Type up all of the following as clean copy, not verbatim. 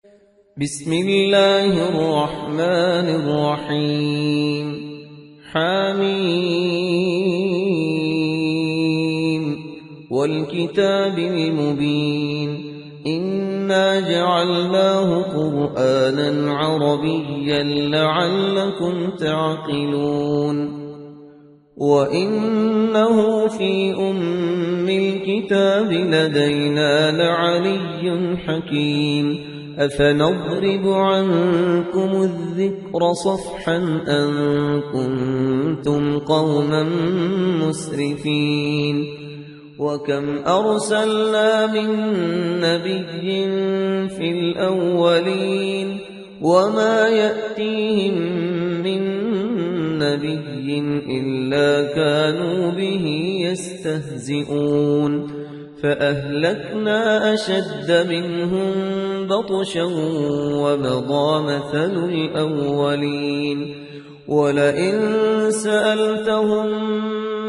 بسم الله الرحمن الرحيم حميم والكتاب المبين إنا جعلناه قرآنا عربيا لعلكم تعقلون وإنه في أم الكتاب لدينا لعلي حكيم أفنضرب عنكم الذكر صفحا أن كنتم قوما مسرفين وكم أرسلنا من نبي في الأولين وما يأتيهم من نبي إلا كانوا به يستهزئون فأهلكنا أشد منهم بطشا ومضى مثل الأولين ولئن سألتهم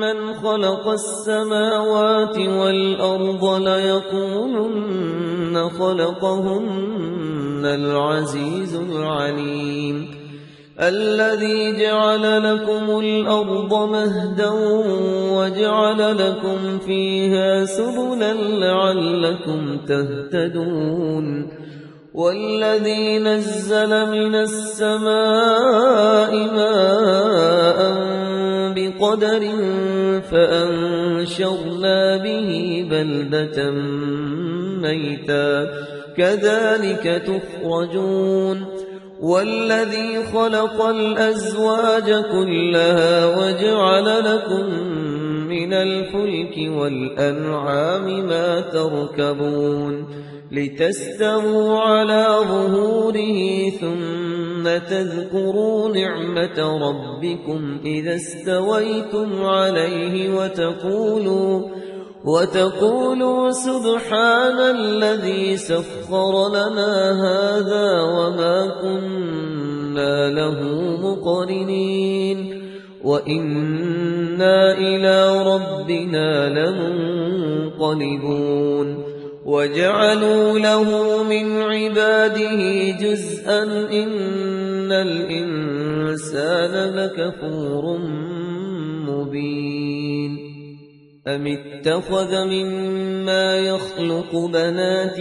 من خلق السماوات والأرض ليقولن خلقهن العزيز العليم الذي جعل لكم الأرض مهدا وجعل لكم فيها سبلا لعلكم تهتدون والذي نزل من السماء ماء بقدر فأنشرنا به بلدة ميتا كذلك تخرجون والذي خلق الأزواج كلها وجعل لكم من الفلك والأنعام ما تركبون لتستووا على ظهوره ثم تذكروا نعمة ربكم إذا استويتم عليه وتقولوا سبحان الذي سخر لنا هذا وما كنا له مقرنين وإنا إلى ربنا لمنقلبون وجعلوا له من عباده جزءا إن الإنسان لكفور مبين أم اتخذ مما يخلق بنات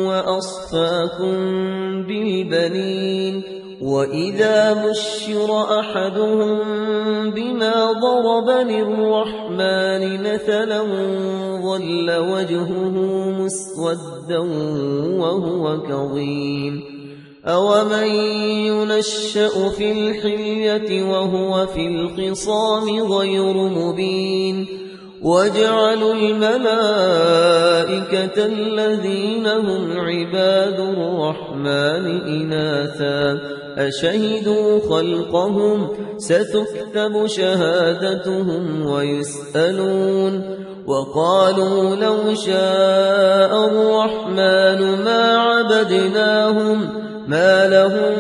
وأصفاكم بالبنين وإذا بشر أحدهم بما ضرب للرحمن مثلا ظل وجهه مسودا وهو كظيم أومن ينشأ في الحلية وهو في الخصام غير مبين وجعلوا الملائكة الذين هم عباد الرحمن إناثا أشهدوا خلقهم ستكتب شهادتهم ويسألون وقالوا لو شاء الرحمن ما عبدناهم ما لهم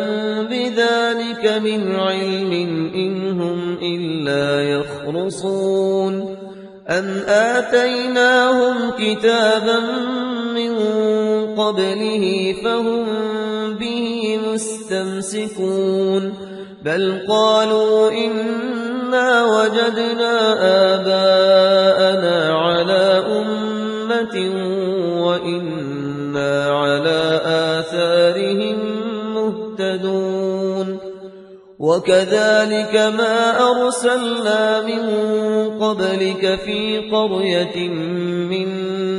بذلك من علم إن هم إلا يخرصون أم آتيناهم كتابا من قبله فهم به مستمسكون بل قالوا إنا وجدنا آباءنا على أمة وإنا على آثارهم مهتدون وكذلك ما أرسلنا من قبلك في قرية من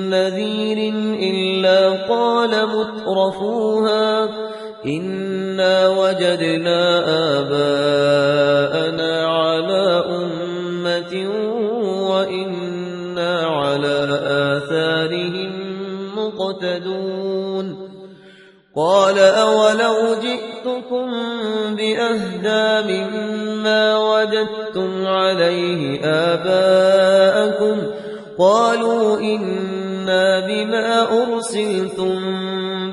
نذير إلا قال مترفوها إنا وجدنا آباءنا على أمة وإنا على آثارهم مقتدون قال أولو جئتكم بأهدى مما وجدتم عليه آباءكم قالوا إنا بما أرسلتم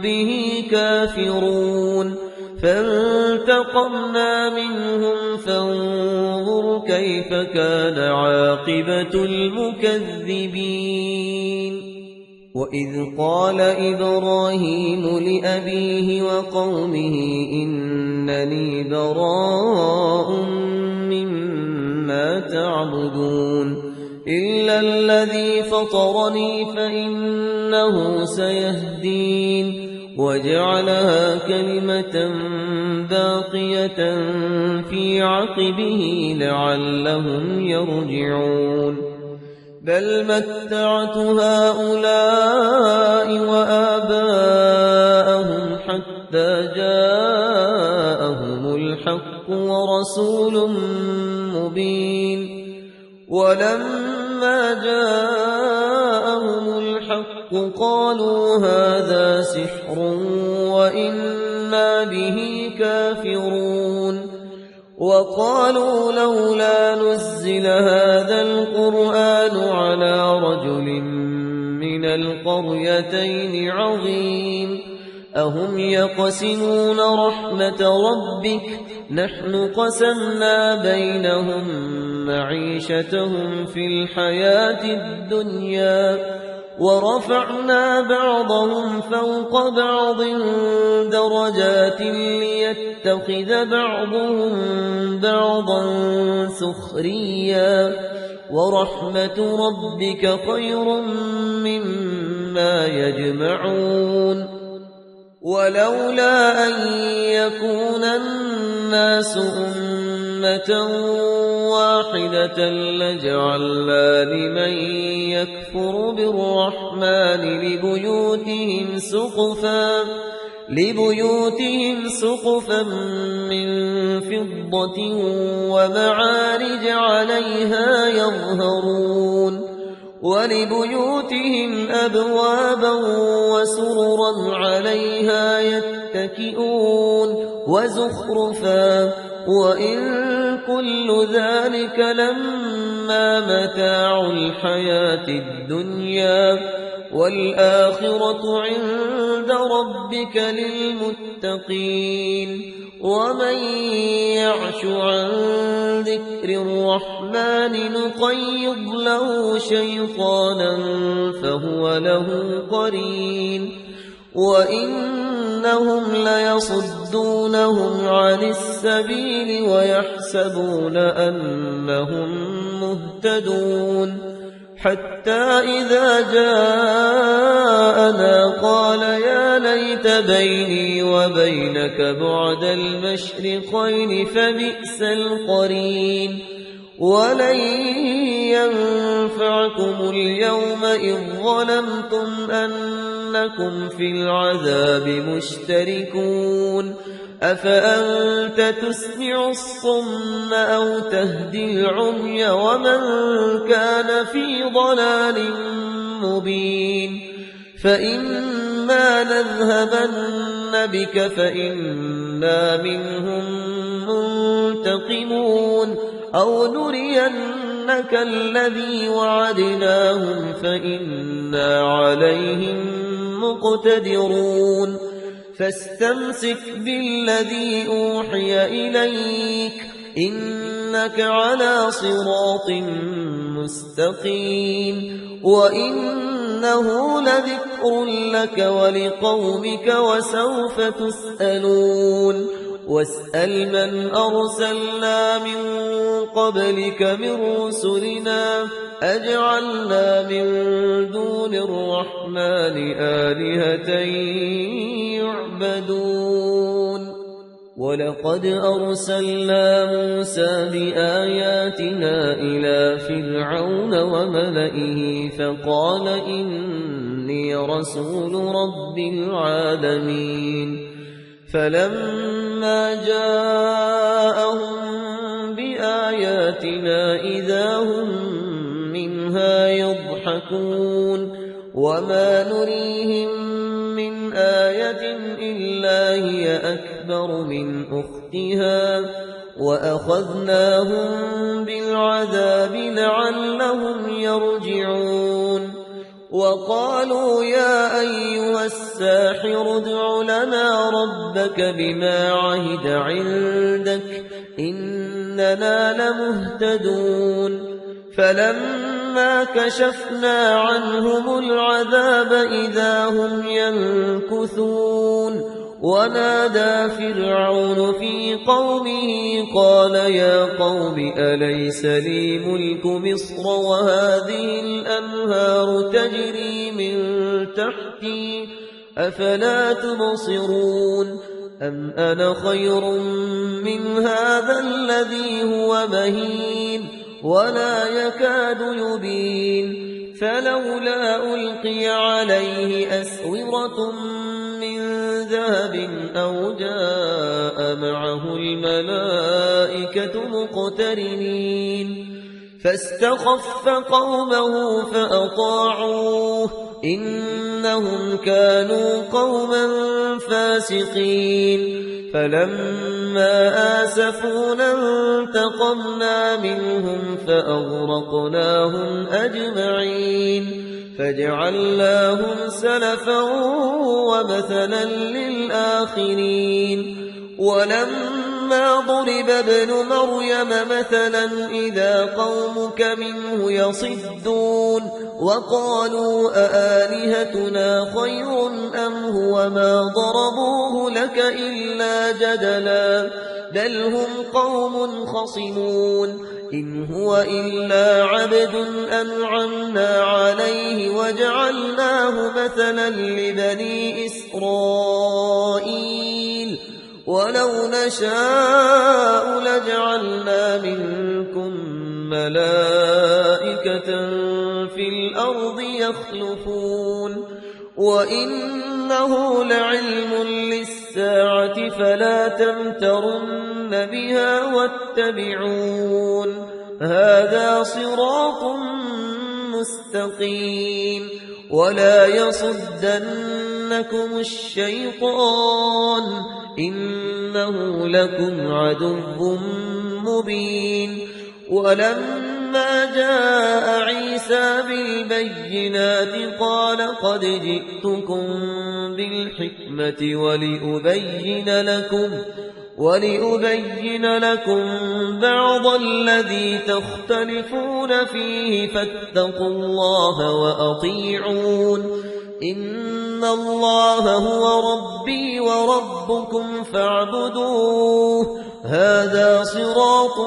به كافرون فانتقمنا منهم فانظر كيف كان عاقبة المكذبين وإذ قال إبراهيم لأبيه وقومه إنني براء مما تعبدون إلا الذي فطرني فإنه سيهدين وجعلها كلمة باقية في عقبه لعلهم يرجعون بل متعت هؤلاء وآباءهم حتى جاءهم الحق ورسول مبين ولما جاءهم الحق قالوا هذا سحر وإنا به كافرون وقالوا لولا نزل هذا القرآن على رجل من القريتين عظيم أهم يقسمون رحمة ربك نحن قسمنا بينهم معيشتهم في الحياة الدنيا ورفعنا بعضهم فوق بعض درجات ليتخذ بعضهم بعضا سخريا ورحمة ربك خير مما يجمعون ولولا أن يكون الناس أمة واحدة لجعلنا لمن يكفر بالرحمن لبيوتهم سقفا من فضة ومعارج عليها يظهرون ولبيوتهم أبوابا وسررا عليها يتكئون وزخرفا وإن كل ذلك لما متاع الحياة الدنيا والآخرة عند ربك للمتقين ومن يعش عن ذكر الرحمن نقيض له شيطانا فهو له قرين وإنهم ليصدونهم عن السبيل ويحسبون أنهم مهتدون حتى إذا جاءنا قال يا ليت بيني وبينك بعد المشرقين فبئس القرين ولن ينفعكم اليوم إذ ظلمتم أنكم في العذاب مشتركون أفأنت تسمع الصم أو تهدي العمي ومن كان في ضلال مبين فإما نذهبن بك فإنا منهم منتقمون أو نرينك الذي وعدناهم فإنا عليهم مقتدرون فاستمسك بالذي أوحي إليك إنك على صراط مستقيم وإنه لذكر لك ولقومك وسوف تسألون واسأل من أرسلنا من قبلك من رسلنا أجعلنا من دون الرحمن آلهة يعبدون ولقد أرسلنا موسى بآياتنا إلى فرعون وملئه فقال إني رسول رب العالمين فلما جاءهم بآياتنا إذا هم منها يضحكون وما نريهم من آية إلا هي أكبر من أختها وأخذناهم بالعذاب لعلهم يرجعون وقالوا يا أيها الساحر ادع لنا ربك بما عهد عندك إننا لمهتدون فلما كشفنا عنهم العذاب إذا هم ينكثون ونادى فرعون في قومه قال يا قوم أليس لي ملك مصر وهذه الأنهار تجري من تحتي أفلا تبصرون أم أنا خير من هذا الذي هو مهين ولا يكاد يبين فلولا ألقي عليه أسورة من ذهب أو جاء معه الملائكة مقترنين فاستخف قومه فأطاعوه إنهم كانوا قوما فاسقين فلما آسفونا انتقمنا منهم فأغرقناهم أجمعين فجعلناهم سلفا ومثلا للآخرين ولما ضرب ابن مريم مثلا إذا قومك منه يصدون وقالوا أآلهتنا خير أم هو ما ضربوه لك إلا جدلا بل هم قوم خصمون إن هو إلا عبد أنعمنا عليه وجعلناه مثلا لبني إسرائيل ولو نشاء لجعلنا منكم ملائكة في الأرض يخلفون وإنه لعلم للساعة فلا تمترن بها واتبعون هذا صراط مستقيم ولا يصدنكم الشيطان إنه لكم عدو مبين ولما جاء عيسى بالبينات قال قد جئتكم بالحكمة ولأبين لكم بعض الذي تختلفون فيه فاتقوا الله وأطيعون إن الله هو ربي وربكم فاعبدوه هذا صراط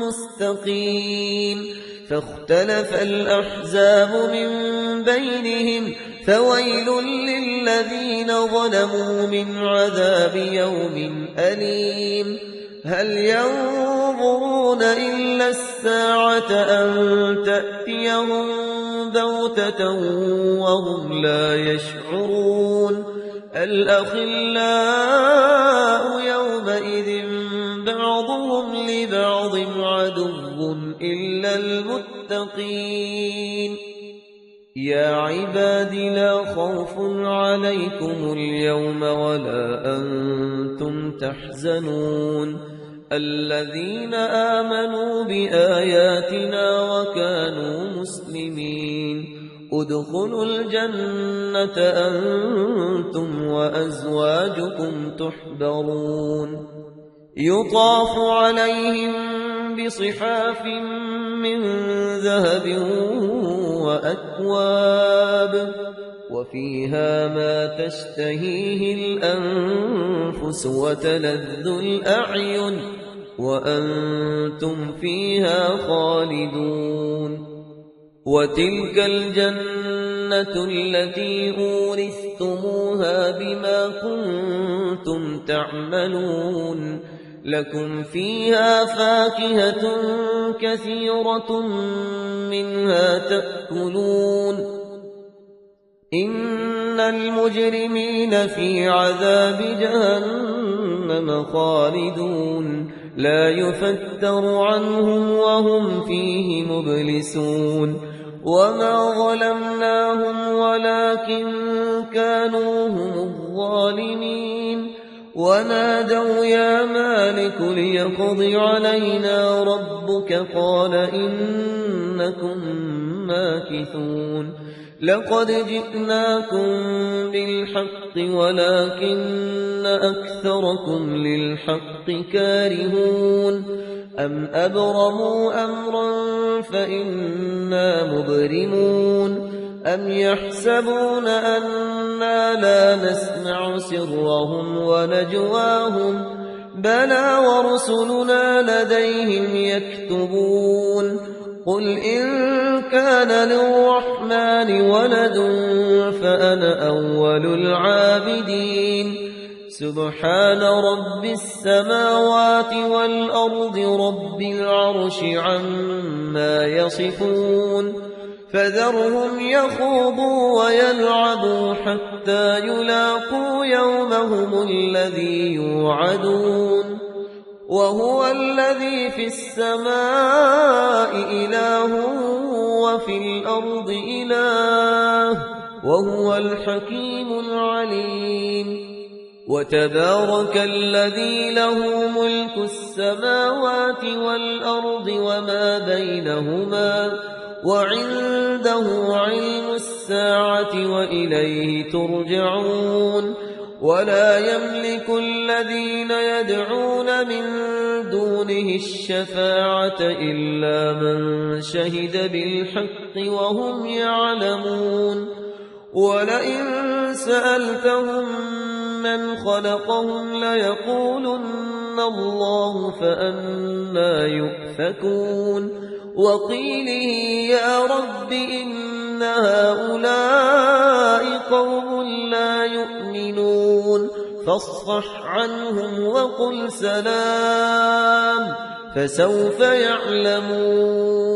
مستقيم فاختلف الأحزاب من بينهم فويل للذين ظلموا من عذاب يوم أليم هل ينظرون إلا الساعة أن تأتيهم بغتة وهم لا يشعرون الأخلاء يومئذ بعضهم لبعض عدو إلا المتقين يا عباد لا خوف عليكم اليوم ولا أنتم تحزنون الذين آمنوا بآياتنا وكانوا مسلمين ادخلوا الجنة أنتم وأزواجكم تحبرون يطاف عليهم بصحاف من ذهب وأكواب وفيها ما تشتهيه الأنفس وتلذ الأعين وأنتم فيها خالدون وتلك الجنة التي أورثتموها بما كنتم تعملون لكم فيها فاكهة كثيرة منها تأكلون إن المجرمين في عذاب جهنم خالدون لا يفتر عنهم وهم فيه مبلسون وما ظلمناهم ولكن كانوا هم الظالمين ونادوا يا مالك ليقض علينا ربك قال إنكم ماكثون لقد جئناكم بالحق ولكن أكثركم للحق كارهون أم أبرموا أمرا فإنا مبرمون أم يحسبون أنا لا نسمع سرهم ونجواهم بلى ورسلنا لديهم يكتبون قل إن كان للرحمن ولد فأنا أول العابدين سبحان رب السماوات والأرض رب العرش عما يصفون فذرهم يخوضوا ويلعبوا حتى يلاقوا يومهم الذي يوعدون وهو الذي في السماء إله وفي الأرض إله وهو الحكيم العليم وتبارك الذي له ملك السماوات والأرض وما بينهما وعنده علم الساعة وإليه ترجعون ولا يملك الذين يدعون من دونه الشفاعة إلا من شهد بالحق وهم يعلمون ولئن سألتهم من خلقهم ليقولن الله فأنى يؤفكون وقيله يا رب إن هؤلاء قوم لا يؤمنون فاصفح عنهم وقل سلام فسوف يعلمون